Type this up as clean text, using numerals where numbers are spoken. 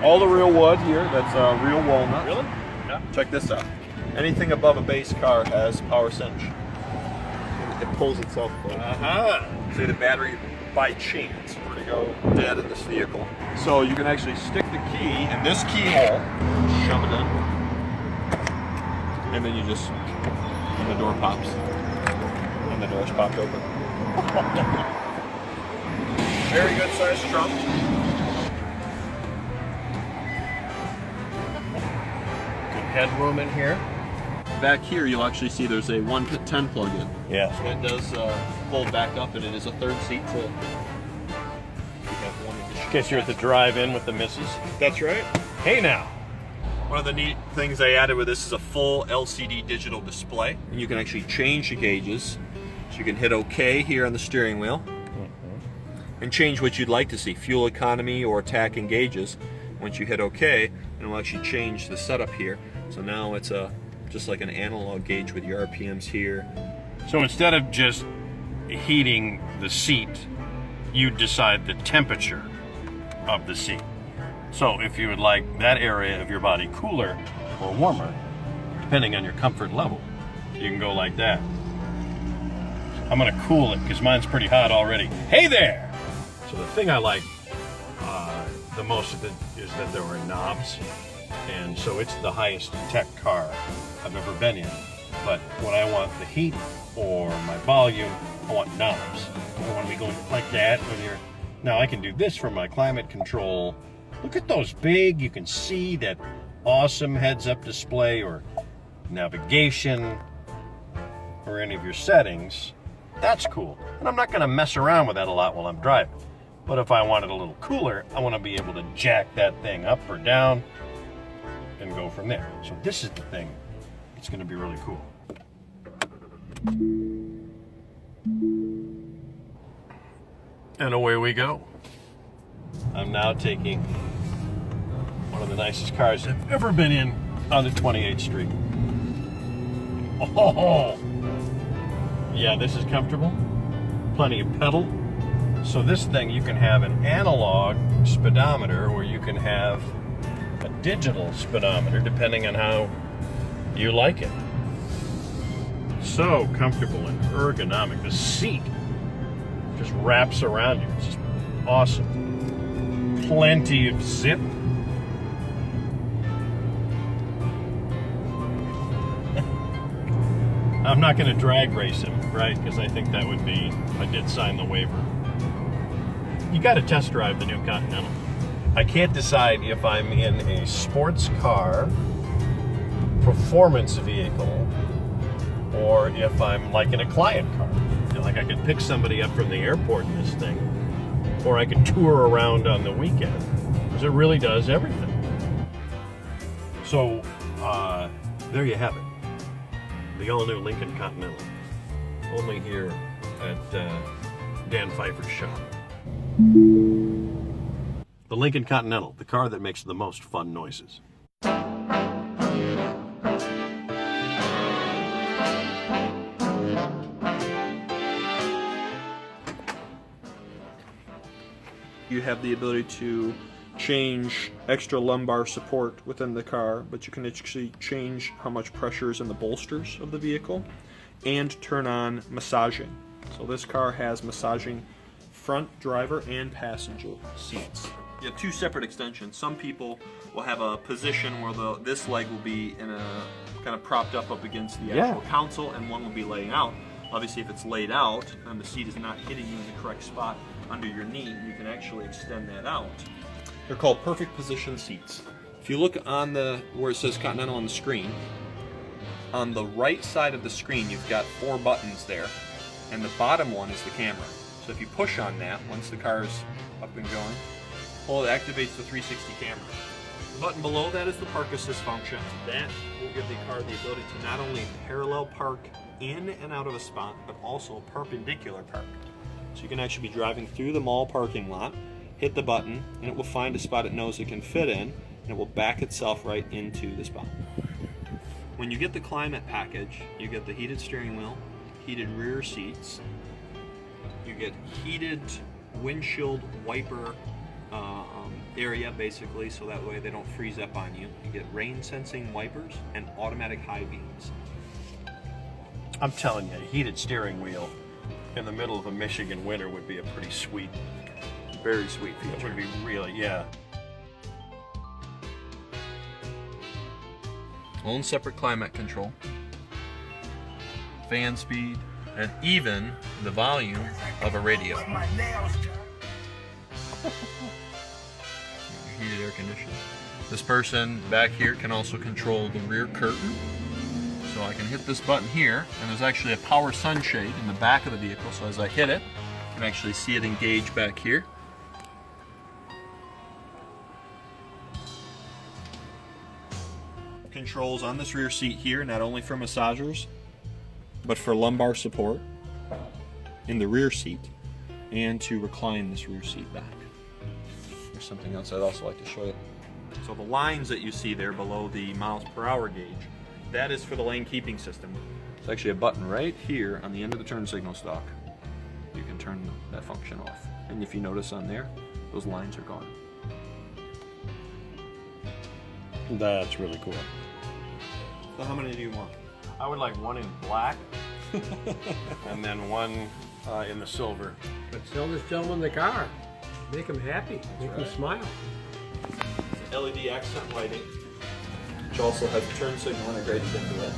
All the real wood here, that's real walnut. Really? Yeah. Check this out. Anything above a base car has power cinch. It pulls itself closed. Say the battery, by chance, were to go dead in this vehicle. So you can actually stick the key in this keyhole, shove it in, and then you just, and the door pops. And the door's popped open. Very good sized trunk. Good headroom in here. Back here, you'll actually see there's a 110 plug-in. Yeah. That does fold back up, and it is a third seat. So you have one additional. In case you're at the drive-in with the missus. That's right. Hey now. One of the neat things I added with this is a full LCD digital display, and you can actually change the gauges. So you can hit OK here on the steering wheel, and change what you'd like to see, fuel economy or attack and gauges. Once you hit OK, it'll actually change the setup here. So now it's just like an analog gauge with your RPMs here. So instead of just heating the seat, you decide the temperature of the seat. So if you would like that area of your body cooler or warmer, depending on your comfort level, you can go like that. I'm gonna cool it because mine's pretty hot already. Hey there! So the thing I like the most of it is that there were knobs, and so it's the highest tech car I've ever been in. But when I want the heat or my volume, I want knobs. I want to be going like that when you're. Now I can do this from my climate control. Look at those big. You can see that awesome heads-up display or navigation or any of your settings. That's cool. And I'm not going to mess around with that a lot while I'm driving. But if I want it a little cooler, I want to be able to jack that thing up or down and go from there. So this is the thing. It's going to be really cool. And away we go. I'm now taking one of the nicest cars I've ever been in on the 28th Street. Oh, yeah, this is comfortable. Plenty of pedal. So this thing, you can have an analog speedometer or you can have a digital speedometer depending on how you like it. So comfortable and ergonomic. The seat just wraps around you. It's just awesome. Plenty of zip. I'm not going to drag race him, right? Because I think that would be, I did sign the waiver. You got to test drive the new Continental. I can't decide if I'm in a sports car, performance vehicle, or if I'm like in a client car. Like I could pick somebody up from the airport in this thing, or I could tour around on the weekend, because it really does everything. So, there you have it. The all-new Lincoln Continental. Only here at Dan Pfeiffer's shop. The Lincoln Continental, the car that makes the most fun noises. You have the ability to change extra lumbar support within the car, but you can actually change how much pressure is in the bolsters of the vehicle and turn on massaging. So this car has massaging front driver and passenger seats. You have two separate extensions. Some people will have a position where this leg will be in a kind of propped up against the actual console, and one will be laying out. Obviously, if it's laid out and the seat is not hitting you in the correct spot under your knee, you can actually extend that out. They're called perfect position seats. If you look on where it says Continental on the screen, on the right side of the screen you've got 4 buttons there, and the bottom one is the camera. So if you push on that, once the car is up and going, it activates the 360 camera. The button below that is the park assist function. That will give the car the ability to not only parallel park in and out of a spot, but also perpendicular park. So you can actually be driving through the mall parking lot, hit the button, and it will find a spot it knows it can fit in, and it will back itself right into the spot. When you get the climate package, you get the heated steering wheel, heated rear seats, you get heated windshield wiper area basically, so that way they don't freeze up on you. You get rain sensing wipers and automatic high beams. I'm telling you, a heated steering wheel in the middle of a Michigan winter would be a pretty sweet, Very sweet it feature. would be really, yeah. Own separate climate control, fan speed, and even the volume of a radio. Heated air conditioning. This person back here can also control the rear curtain. So I can hit this button here, and there's actually a power sunshade in the back of the vehicle, so as I hit it, you can actually see it engage back here. Controls on this rear seat here, not only for massagers, but for lumbar support in the rear seat, and to recline this rear seat back. There's something else I'd also like to show you. So the lines that you see there below the miles per hour gauge, that is for the lane keeping system. It's actually a button right here on the end of the turn signal stalk. You can turn that function off. And if you notice on there, those lines are gone. That's really cool. So how many do you want? I would like one in black, and then one in the silver. But sell this gentleman the car. Make him happy. Make him smile. LED accent lighting, which also has a turn signal integrated into it.